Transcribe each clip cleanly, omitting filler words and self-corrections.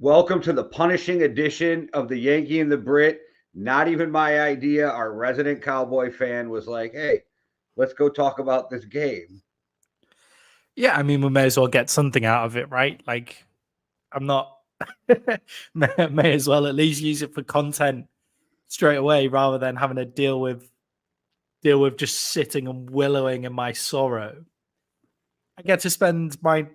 Welcome to the punishing edition of the Yankee and the Brit. Not even my idea. Our resident Cowboy fan was like, hey, let's go talk about this game. Yeah, I mean, we may as well get something out of it, right? Like, I'm not may as well at least use it for content straight away rather than having to deal with just sitting and wallowing in my sorrow. I get to spend my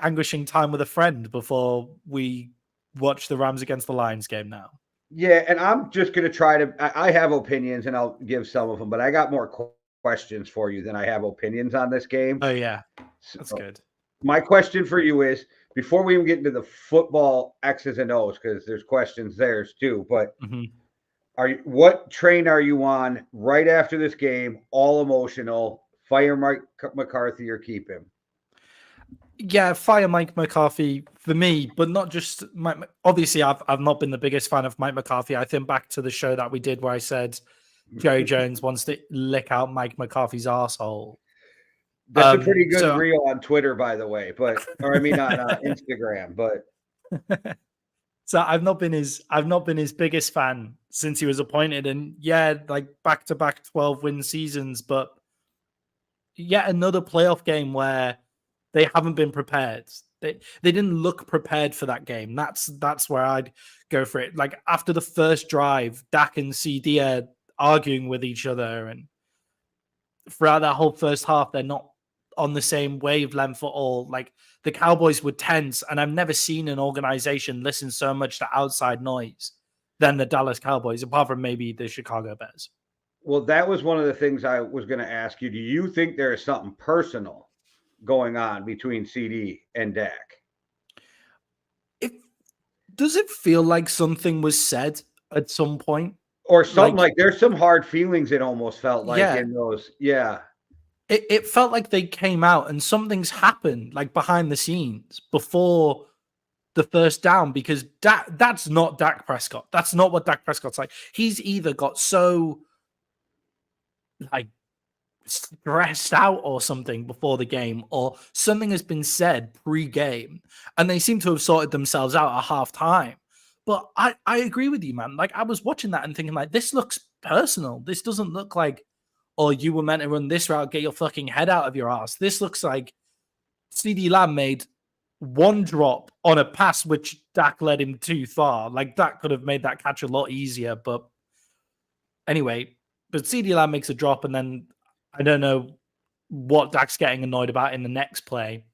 anguishing time with a friend before we watch the Rams against the Lions game now. Yeah, and I'm just going to try to. I have opinions and I'll give some of them, but I got more questions for you than I have opinions on this game. Oh yeah, that's So, good. my question for you is before we even get into the football X's and O's, because there's questions there too, but what train are you on right after this game? All emotional. Fire Mike McCarthy or keep him. Yeah, fire Mike McCarthy for me, but not just Mike. Obviously, I've not been the biggest fan of Mike McCarthy. I think back to the show that we did where I said Jerry Jones wants to lick out Mike McCarthy's asshole. That's a pretty good So reel on Twitter, by the way, or I mean on Instagram. But so I've not been his biggest fan since he was appointed, and yeah, like back to back 12-win seasons, but yet another playoff game where they haven't been prepared. They didn't look prepared for that game. That's where I'd go for it. Like after the first drive, Dak and CD are arguing with each other, and throughout that whole first half, they're not on the same wavelength at all. Like the Cowboys were tense, and I've never seen an organization listen so much to outside noise than the Dallas Cowboys, apart from maybe the Chicago Bears. well, that was one of the things I was going to ask you. Do you think there is something personal going on between CD and Dak? Does it feel like something was said at some point? Or something like there's some hard feelings it almost felt like Yeah. in those. Yeah. It felt like they came out and something's happened like behind the scenes before the first down because that's not Dak Prescott. That's not what Dak Prescott's like. He's either got so like stressed out or something before the game, or something has been said pre-game, and they seem to have sorted themselves out at halftime. But I agree with you, man. Like I was watching that and thinking, like, this looks personal. This doesn't look like, oh, you were meant to run this route, get your fucking head out of your ass. This looks like CD Lamb made one drop on a pass which Dak led him too far. Like that could have made that catch a lot easier. But anyway, but CD Lamb makes a drop, and then I don't know what Dak's getting annoyed about in the next play.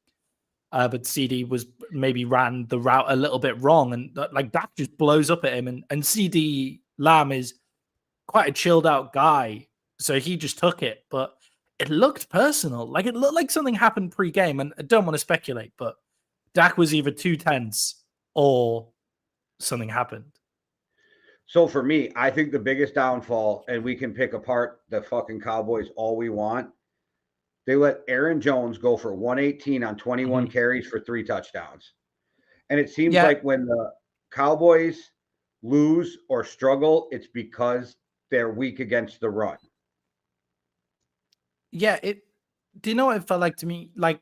But CD was maybe ran the route a little bit wrong, and like Dak just blows up at him, and CD Lamb is quite a chilled out guy, so he just took it. But it looked personal, like it looked like something happened pre-game, and I don't want to speculate, but Dak was either too tense or something happened. So for me, I think the biggest downfall, and we can pick apart the fucking Cowboys all we want. They let Aaron Jones go for 118 on 21 carries for 3 touchdowns. And it seems like when the Cowboys lose or struggle, it's because they're weak against the run. Yeah, do you know what it felt like to me? Like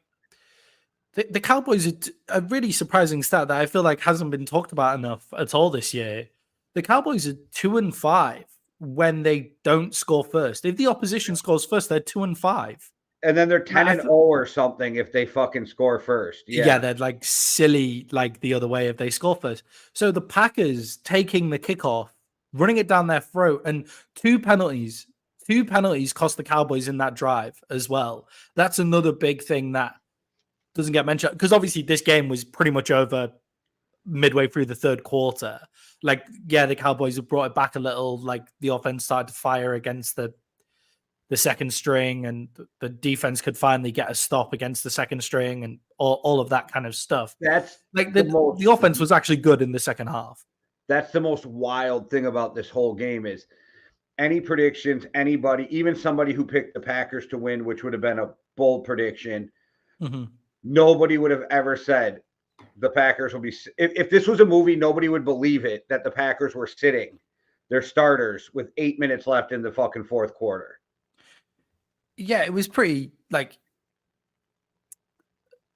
the Cowboys are a really surprising stat that I feel like hasn't been talked about enough at all this year. The Cowboys are 2-5 when they don't score first. If the opposition scores first, they're 2-5. And then they're 10-0 or something if they fucking score first. Yeah, they're like silly, like the other way if they score first. So the Packers taking the kickoff, running it down their throat, and two penalties cost the Cowboys in that drive as well. That's another big thing that doesn't get mentioned because obviously this game was pretty much over midway through the third quarter. Like, yeah, the Cowboys have brought it back a little. Like the offense started to fire against the second string, and the defense could finally get a stop against the second string, and all of that kind of stuff. That's like the offense was actually good in the second half. That's the most wild thing about this whole game is any predictions, anybody, even somebody who picked the Packers to win, which would have been a bold prediction, nobody would have ever said the Packers will be. If this was a movie, nobody would believe it that the Packers were sitting their starters with 8 minutes left in the fucking fourth quarter. Yeah, it was pretty like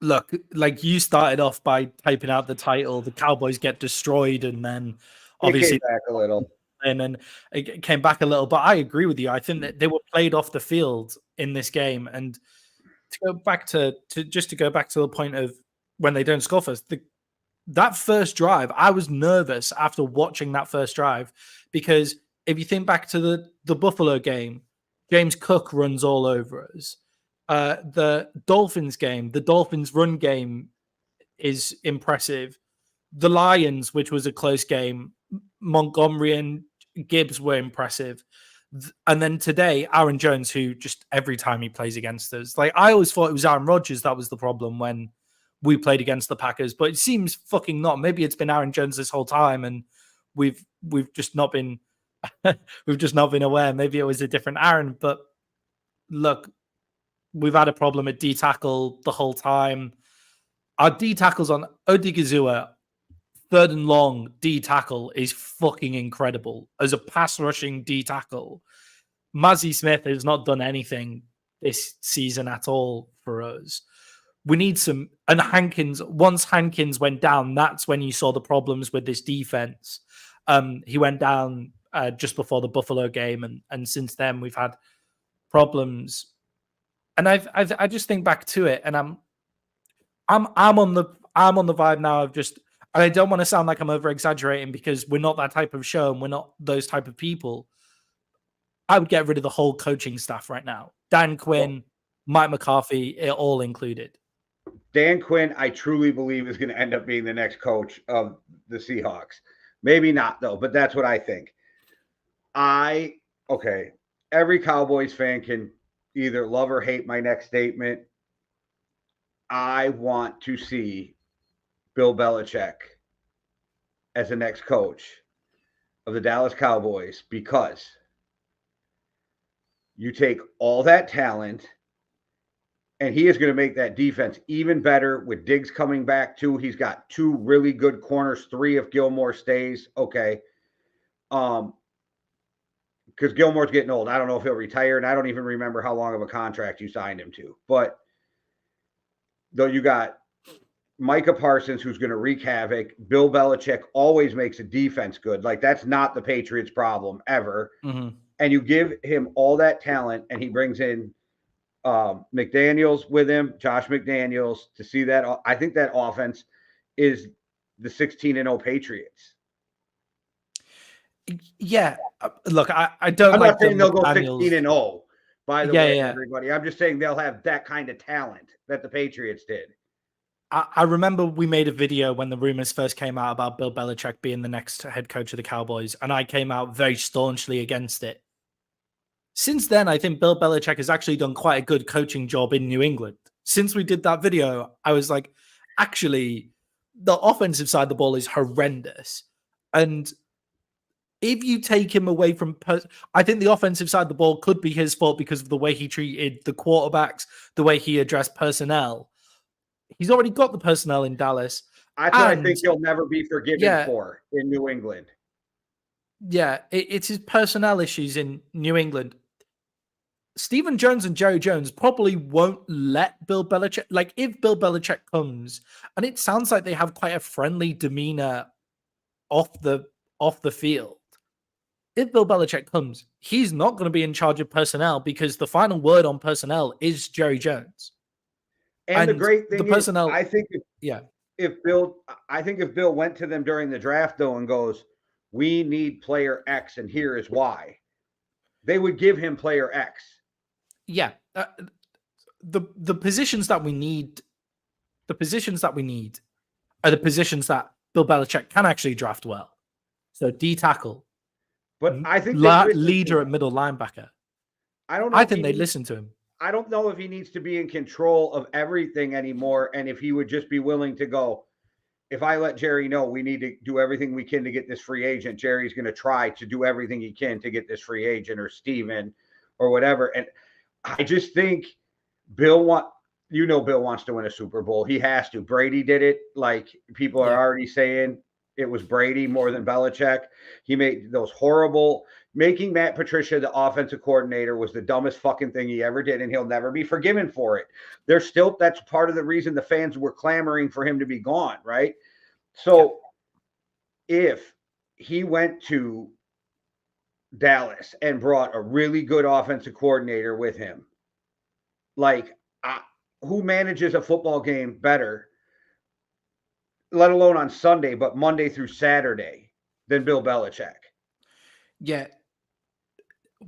look, like you started off by typing out the title, the Cowboys get destroyed, and then obviously it came back a little. And then it came back a little, but I agree with you. I think that they were played off the field in this game. And to go back to go back to the point of when they don't score first, that first drive, I was nervous after watching that first drive because if you think back to the Buffalo game, James Cook runs all over us. The Dolphins game, the Dolphins run game is impressive. The Lions, which was a close game, Montgomery and Gibbs were impressive. And then today, Aaron Jones, who just every time he plays against us, like I always thought it was Aaron Rodgers that was the problem when we played against the Packers, but it seems fucking not. Maybe it's been Aaron Jones this whole time, and we've just not been we've just not been aware. Maybe it was a different Aaron, but look, we've had a problem at D tackle the whole time. Our D tackles on Odigizua, third and long D tackle is fucking incredible as a pass rushing D tackle. Mazzy Smith has not done anything this season at all for us. We need some, and Hankins, once Hankins went down, that's when you saw the problems with this defense. He went down just before the Buffalo game, and since then we've had problems. And I just think back to it, and I'm on the vibe now of just, I don't want to sound like I'm over exaggerating because we're not that type of show and we're not those type of people. I would get rid of the whole coaching staff right now. Dan Quinn, Mike McCarthy, it all included. Dan Quinn, I truly believe, is going to end up being the next coach of the Seahawks. Maybe not, though, but that's what I think. Every Cowboys fan can either love or hate my next statement. I want to see Bill Belichick as the next coach of the Dallas Cowboys because you take all that talent and he is going to make that defense even better with Diggs coming back too. He's got 2 really good corners, 3 if Gilmore stays. Okay. Because Gilmore's getting old. I don't know if he'll retire, and I don't even remember how long of a contract you signed him to. But though you got Micah Parsons, who's going to wreak havoc. Bill Belichick always makes a defense good. Like, that's not the Patriots' problem ever. Mm-hmm. And you give him all that talent, and he brings in McDaniels with him, Josh McDaniels, to see that. I think that offense is the 16-0 Patriots. Yeah. Look, I don't. I'm like not saying they'll go McDaniels. 16-0. By the way, everybody, I'm just saying they'll have that kind of talent that the Patriots did. I remember we made a video when the rumors first came out about Bill Belichick being the next head coach of the Cowboys, and I came out very staunchly against it. Since then, I think Bill Belichick has actually done quite a good coaching job in New England. Since we did that video, I was like, actually, the offensive side of the ball is horrendous. And if you take him away from, I think the offensive side of the ball could be his fault because of the way he treated the quarterbacks, the way he addressed personnel. He's already got the personnel in Dallas. That's what I think he'll never be forgiven for in New England. Yeah, it's his personnel issues in New England. Stephen Jones and Jerry Jones probably won't let Bill Belichick, like if Bill Belichick comes, and it sounds like they have quite a friendly demeanor off the field. If Bill Belichick comes, he's not going to be in charge of personnel because the final word on personnel is Jerry Jones. And the great thing is, I think if Bill went to them during the draft though and goes, we need player X and here is why, they would give him player X. Yeah. The positions that we need, are the positions that Bill Belichick can actually draft well. So D tackle. But I think leader at middle linebacker. I think they listen to him. I don't know if he needs to be in control of everything anymore, and if he would just be willing to go, if I let Jerry know we need to do everything we can to get this free agent, Jerry's going to try to do everything he can to get this free agent or Steven or whatever. And I just think Bill wants to win a Super Bowl. He has to. Brady did it. Like people are already saying it was Brady more than Belichick. He made those horrible. Making Matt Patricia the offensive coordinator was the dumbest fucking thing he ever did, and he'll never be forgiven for it. That's part of the reason the fans were clamoring for him to be gone, right? So if he went to Dallas and brought a really good offensive coordinator with him, like who manages a football game better, let alone on Sunday, but Monday through Saturday, than Bill Belichick? Yeah.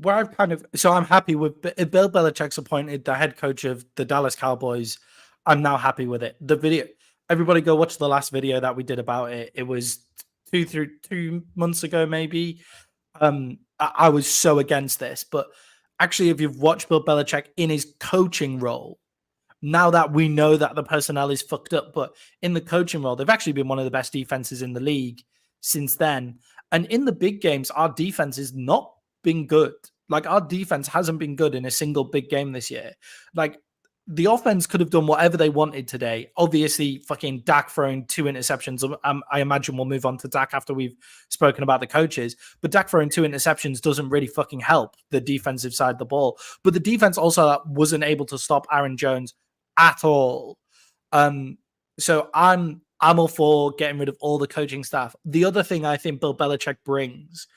Where I've I'm happy with if Bill Belichick's appointed the head coach of the Dallas Cowboys. I'm now happy with it. The video, everybody go watch the last video that we did about it. It was 2 months ago, maybe. I was so against this, but actually, if you've watched Bill Belichick in his coaching role, now that we know that the personnel is fucked up, but in the coaching role, they've actually been one of the best defenses in the league since then. And in the big games, our defense has not been good. Like, our defense hasn't been good in a single big game this year. Like, the offense could have done whatever they wanted today. Obviously, fucking Dak throwing 2 interceptions. I imagine we'll move on to Dak after we've spoken about the coaches. But Dak throwing 2 interceptions doesn't really fucking help the defensive side of the ball. But the defense also wasn't able to stop Aaron Jones at all. So I'm all for getting rid of all the coaching staff. The other thing I think Bill Belichick brings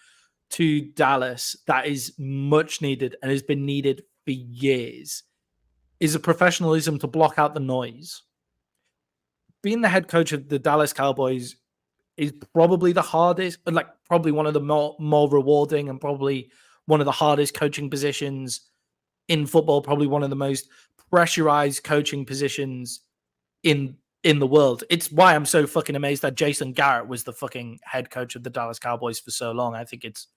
to Dallas that is much needed and has been needed for years is a professionalism to block out the noise. Being the head coach of the Dallas Cowboys is probably the hardest, like probably one of the more rewarding and probably one of the hardest coaching positions in football, probably one of the most pressurized coaching positions in the world. It's why I'm so fucking amazed that Jason Garrett was the fucking head coach of the Dallas Cowboys for so long. I think it's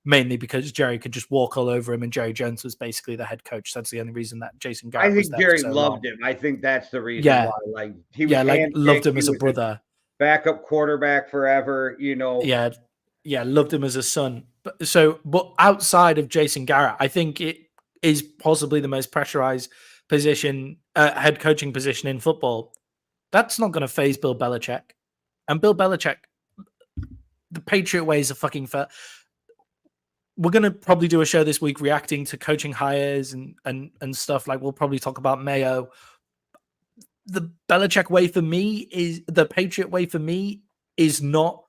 mainly because Jerry could just walk all over him and Jerry Jones was basically the head coach. That's the only reason that Jason Garrett was there. I think Jerry for so loved long. him. I think that's the reason why. Like, he was loved him as a brother. Backup quarterback forever, Yeah, loved him as a son. But outside of Jason Garrett, I think it is possibly the most pressurized position, head coaching position in football. That's not going to phase Bill Belichick. And Bill Belichick, the Patriot way is a fucking fair. We're going to probably do a show this week reacting to coaching hires and stuff. Like, we'll probably talk about Mayo. The Belichick way for me is the Patriot way for me is not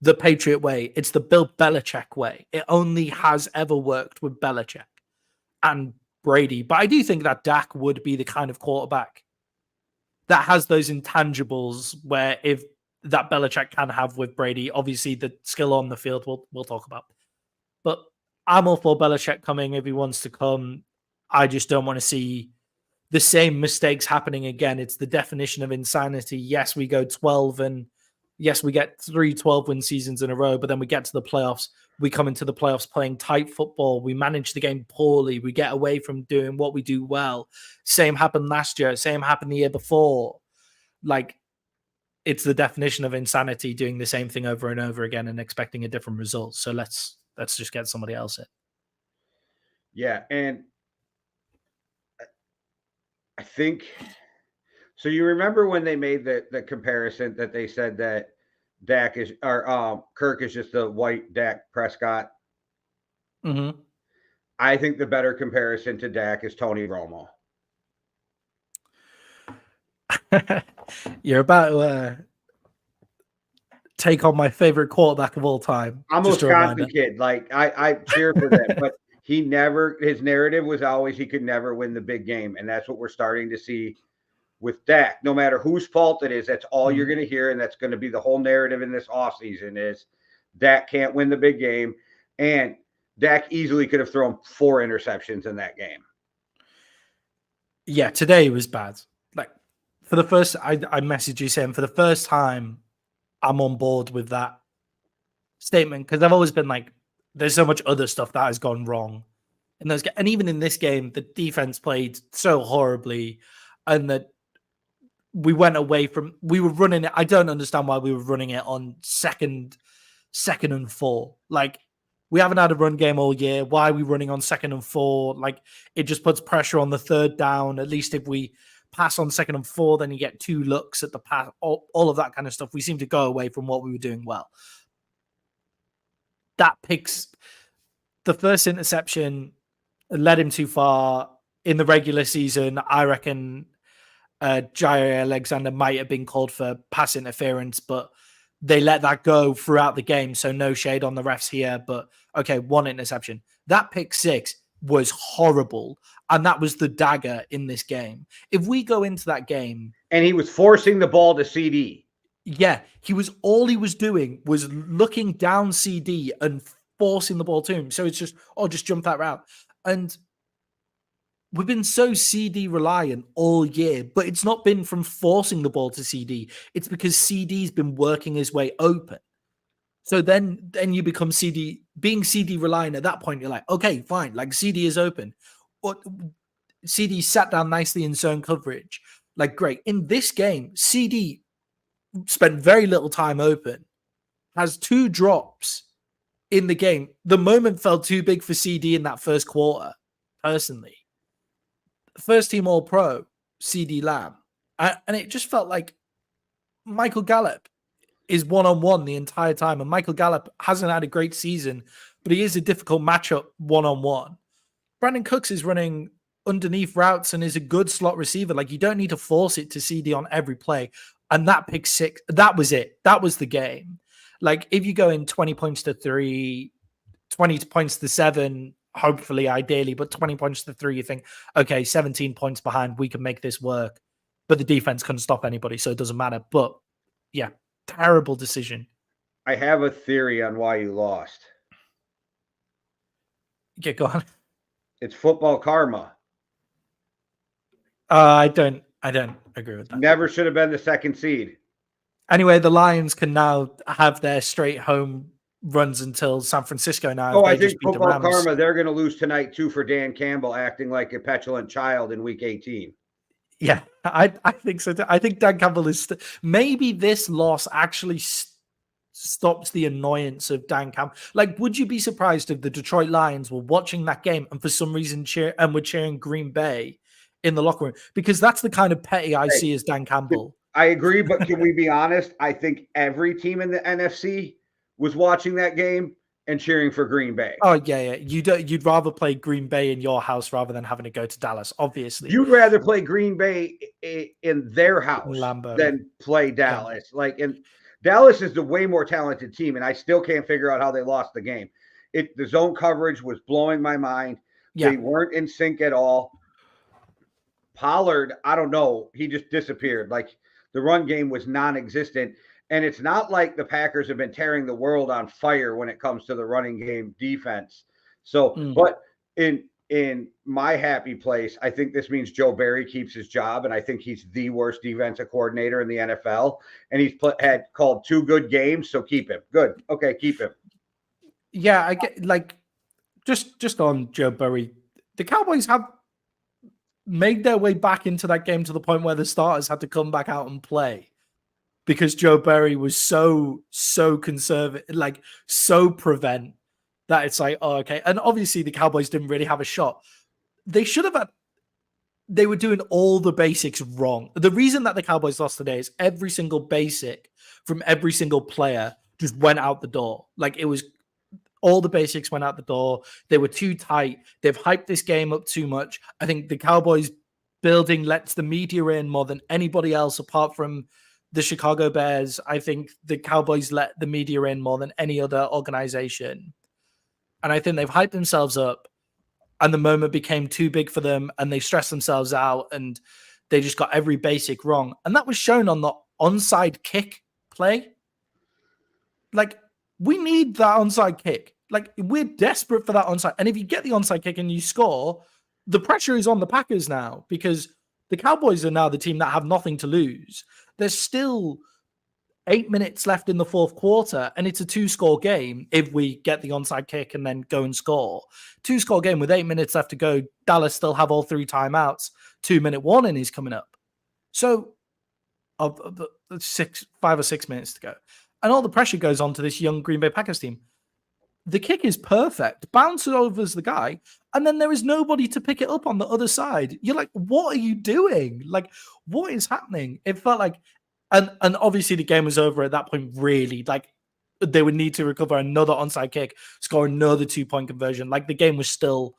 the Patriot way. It's the Bill Belichick way. It only has ever worked with Belichick and Brady. But I do think that Dak would be the kind of quarterback that has those intangibles where if that Belichick can have with Brady, obviously the skill on the field we'll talk about. But I'm all for Belichick coming if he wants to come. I just don't want to see the same mistakes happening again. It's the definition of insanity. Yes, we go 12 and yes, we get 3 12-win seasons in a row, but then we get to the playoffs. We come into the playoffs playing tight football. We manage the game poorly. We get away from doing what we do well. Same happened last year. Same happened the year before. Like, it's the definition of insanity doing the same thing over and over again and expecting a different result. So let's just get somebody else in. Yeah, and I think so. You remember when they made the comparison that they said that Dak is or Kirk is just a white Dak Prescott? Mm-hmm. I think the better comparison to Dak is Tony Romo. You're about to take on my favorite quarterback of all time. I'm a Wisconsin kid. Like, I cheer for them, but his narrative was always he could never win the big game. And that's what we're starting to see with Dak. No matter whose fault it is, that's all you're going to hear. And that's going to be the whole narrative in this offseason is Dak can't win the big game. And Dak easily could have thrown 4 interceptions in that game. Yeah, today was bad. Like, for the first, I messaged you saying for the first time, I'm on board with that statement because I've always been like, there's so much other stuff that has gone wrong in those, and even in this game, the defense played so horribly, and that we went away from. We were running it. I don't understand why we were running it on second and 4. Like, we haven't had a run game all year. Why are we running on 2nd and 4? Like, it just puts pressure on the 3rd down. At least if we pass on 2nd and 4, then you get 2 looks at the pass, all of that kind of stuff. We seem to go away from what we were doing well. That picks the first interception led him too far in the regular season. I reckon Jair Alexander might have been called for pass interference, but they let that go throughout the game. So no shade on the refs here, but okay, 1 interception. That pick 6 was horrible. And that was the dagger in this game. If we go into that game. And he was forcing the ball to CD. Yeah, all he was doing was looking down CD and forcing the ball to him. So it's just, just jump that route. And we've been so CD reliant all year, but it's not been from forcing the ball to CD. It's because CD's been working his way open. So then you become being CD reliant at that point. You're like, okay, fine. Like CD is open. But CD sat down nicely in zone coverage. Like, great. In this game, CD spent very little time open, has 2 drops in the game. The moment felt too big for CD in that first quarter, personally. First team All-Pro, CD Lamb. And it just felt like Michael Gallup is one-on-one the entire time. And Michael Gallup hasn't had a great season, but he is a difficult matchup one-on-one. Brandon Cooks is running underneath routes and is a good slot receiver. Like, you don't need to force it to CD on every play. And that pick 6, that was it. That was the game. Like, if you go in 20 points to 3, 20 points to 7, hopefully, ideally, but 20 points to 3, you think, okay, 17 points behind, we can make this work. But the defense couldn't stop anybody, so it doesn't matter. But, yeah, terrible decision. I have a theory on why you lost. Yeah, go on. It's football karma. I don't agree with that. Never should have been the 2nd seed. Anyway, the Lions can now have their straight home runs until San Francisco now. Oh, I think football karma, they're going to lose tonight too for Dan Campbell acting like a petulant child in week 18. Yeah, I think so too. I think Dan Campbell is maybe this loss actually stops the annoyance of Dan Campbell. Like, would you be surprised if the Detroit Lions were watching that game and for some reason were cheering Green Bay in the locker room? Because that's the kind of petty I see as Dan Campbell. I agree, but can we be honest? I think every team in the NFC was watching that game and cheering for Green Bay. Oh, yeah. You'd rather play Green Bay in your house rather than having to go to Dallas, obviously. You'd rather play Green Bay in their house than play Dallas. Yeah. Like, and Dallas is the way more talented team, and I still can't figure out how they lost the game. The zone coverage was blowing my mind. Yeah. They weren't in sync at all. Pollard, I don't know. He just disappeared. Like, the run game was non-existent. And it's not like the Packers have been tearing the world on fire when it comes to the running game defense. So, but in my happy place, I think this means Joe Barry keeps his job, and I think he's the worst defensive coordinator in the NFL. And he's had called 2 good games, so keep him. Good. Okay, keep him. Yeah, I get, like, just on Joe Barry, the Cowboys have made their way back into that game to the point where the starters had to come back out and play. Because Joe Barry was so conservative, like so prevent that it's like, oh, okay. And obviously the Cowboys didn't really have a shot. They should have had, they were doing all the basics wrong. The reason that the Cowboys lost today is every single basic from every single player just went out the door. Like, it was, all the basics went out the door. They were too tight. They've hyped this game up too much. I think the Cowboys building lets the media in more than anybody else apart from the Chicago Bears. I think the Cowboys let the media in more than any other organization. And I think they've hyped themselves up and the moment became too big for them and they stressed themselves out and they just got every basic wrong. And that was shown on the onside kick play. Like, we need that onside kick. Like, we're desperate for that onside. And if you get the onside kick and you score, the pressure is on the Packers now because the Cowboys are now the team that have nothing to lose. There's still 8 minutes left in the 4th quarter, and it's a 2-score game if we get the onside kick and then go and score. 2-score game with 8 minutes left to go. Dallas still have all 3 timeouts. 2-minute warning is coming up. So, 5 or 6 minutes to go. And all the pressure goes on to this young Green Bay Packers team. the kick is perfect, bounces over the guy, and then there is nobody to pick it up on the other side. You're like, what are you doing? Like, what is happening? It felt like, and obviously the game was over at that point, really. Like, they would need to recover another onside kick, score another 2-point conversion. Like, the game was still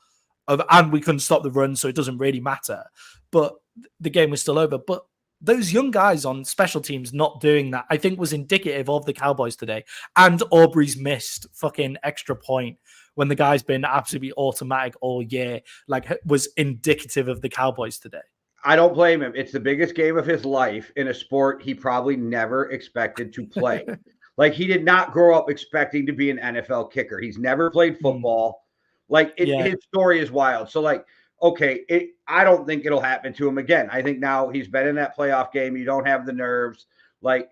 over, and we couldn't stop the run, so it doesn't really matter. But the game was still over. But those young guys on special teams not doing that, I think, was indicative of the Cowboys today. And Aubrey's missed fucking extra point when the guy's been absolutely automatic all year, like, was indicative of the Cowboys today. I don't blame him. It's the biggest game of his life in a sport he probably never expected to play. Like, he did not grow up expecting to be an NFL kicker. He's never played football. Like, his story is wild. So, like, okay, I don't think it'll happen to him again. I think now he's been in that playoff game. You don't have the nerves. Like,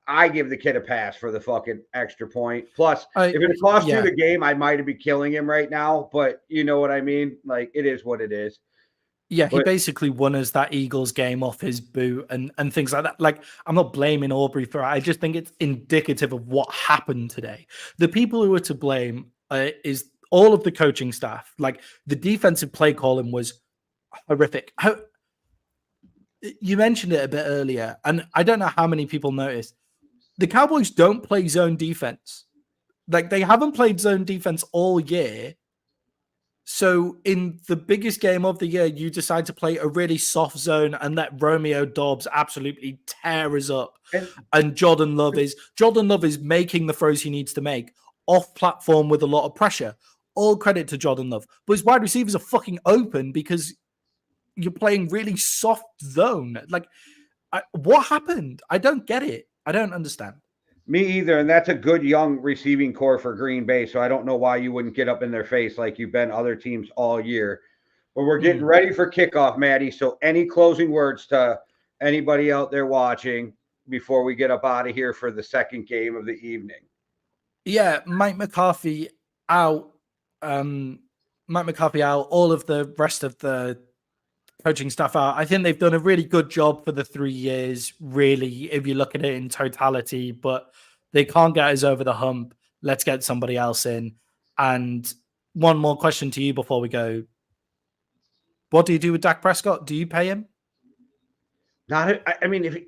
I give the kid a pass for the fucking extra point. Plus, if it cost you the game, I might be killing him right now. But you know what I mean? Like, it is what it is. Yeah, he basically won us that Eagles game off his boot and things like that. Like, I'm not blaming Aubrey for it. I just think it's indicative of what happened today. The people who are to blame is all of the coaching staff. Like, the defensive play calling was horrific. You mentioned it a bit earlier, and I don't know how many people noticed. The Cowboys don't play zone defense. Like, they haven't played zone defense all year. So in the biggest game of the year, you decide to play a really soft zone and let Romeo Dobbs absolutely tear us up. And Jordan Love is making the throws he needs to make off platform with a lot of pressure. All credit to Jordan Love. But his wide receivers are fucking open because you're playing really soft zone. Like, what happened? I don't get it. I don't understand. Me either, and that's a good young receiving core for Green Bay, so I don't know why you wouldn't get up in their face like you've been other teams all year. But we're getting ready for kickoff, Maddie, so any closing words to anybody out there watching before we get up out of here for the second game of the evening? Yeah, Mike McCarthy out. Mike McCarthy out. All of the rest of the coaching staff out. I think they've done a really good job for the 3 years, really, if you look at it in totality, but they can't get us over the hump. Let's get somebody else in. And one more question to you before we go. What do you do with Dak Prescott? Do you pay him? I mean, if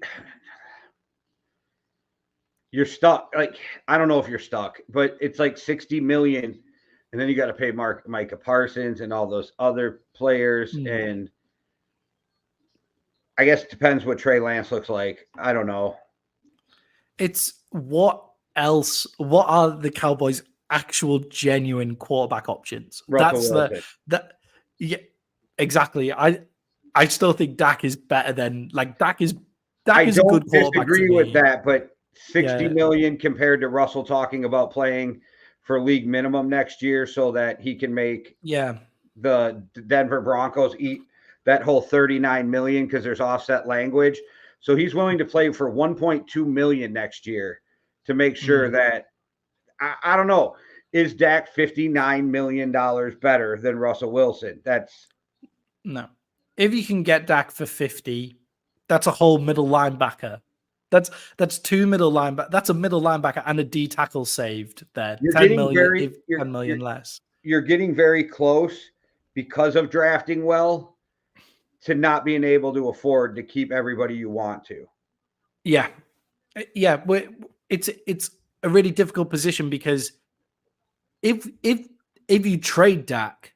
you're stuck, like, I don't know if you're stuck, but it's like $60 million, and then you got to pay Micah Parsons and all those other players, and I guess it depends what Trey Lance looks like. I don't know. It's what else? What are the Cowboys' actual genuine quarterback options? Yeah, exactly. I still think Dak is better than Dak is a good quarterback. I disagree with that, but $60 million compared to Russell talking about playing for league minimum next year so that he can make the Denver Broncos eat that whole $39 million because there's offset language. So he's willing to play for $1.2 million next year to make sure that I don't know. Is Dak $59 million better than Russell Wilson? That's no. If you can get Dak for 50, that's a whole middle linebacker. That's two middle linebacker. That's a middle linebacker and a D tackle saved there. You're 10 million less. You're getting very close because of drafting well to not being able to afford to keep everybody you want to. Yeah. It's a really difficult position because if you trade Dak,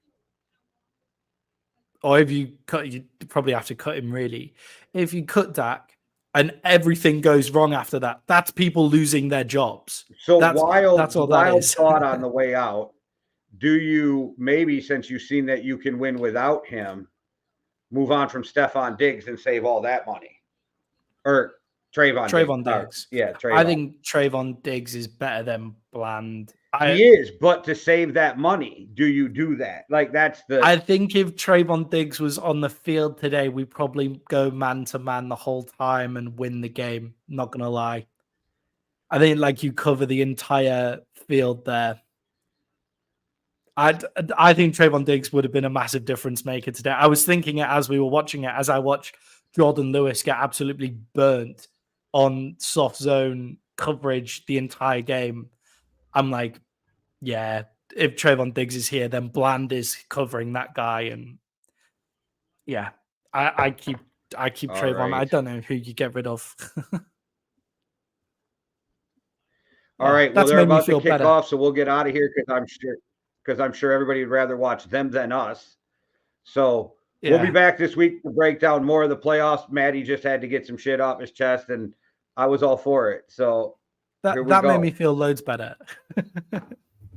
or if you cut, you probably have to cut him really. If you cut Dak and everything goes wrong after that, that's people losing their jobs. So that's wild thought on the way out. Do you, maybe since you've seen that you can win without him, move on from Stephon Diggs and save all that money? Or Trayvon Diggs. I think Trayvon Diggs is better than Bland. He is, but to save that money, do you do that? Like, that's I think if Trayvon Diggs was on the field today, we probably go man to man the whole time and win the game. Not gonna lie. I think you cover the entire field there. I think Trayvon Diggs would have been a massive difference maker today. I was thinking it as we were watching it, as I watched Jordan Lewis get absolutely burnt on soft zone coverage the entire game. I'm like, Yeah, if Trayvon Diggs is here, then Bland is covering that guy, and yeah, I keep All Trayvon. I right. don't know who you get rid of. All right. Well, That's they're made me about to feel kick better. off, so we'll get out of here because I'm sure everybody would rather watch them than us. So we'll be back this week to break down more of the playoffs. Maddie just had to get some shit off his chest, and I was all for it. So here we That go. made me feel loads better.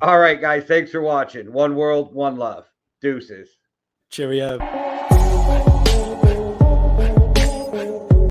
All right, guys. Thanks for watching. One world, one love. Deuces. Cheerio.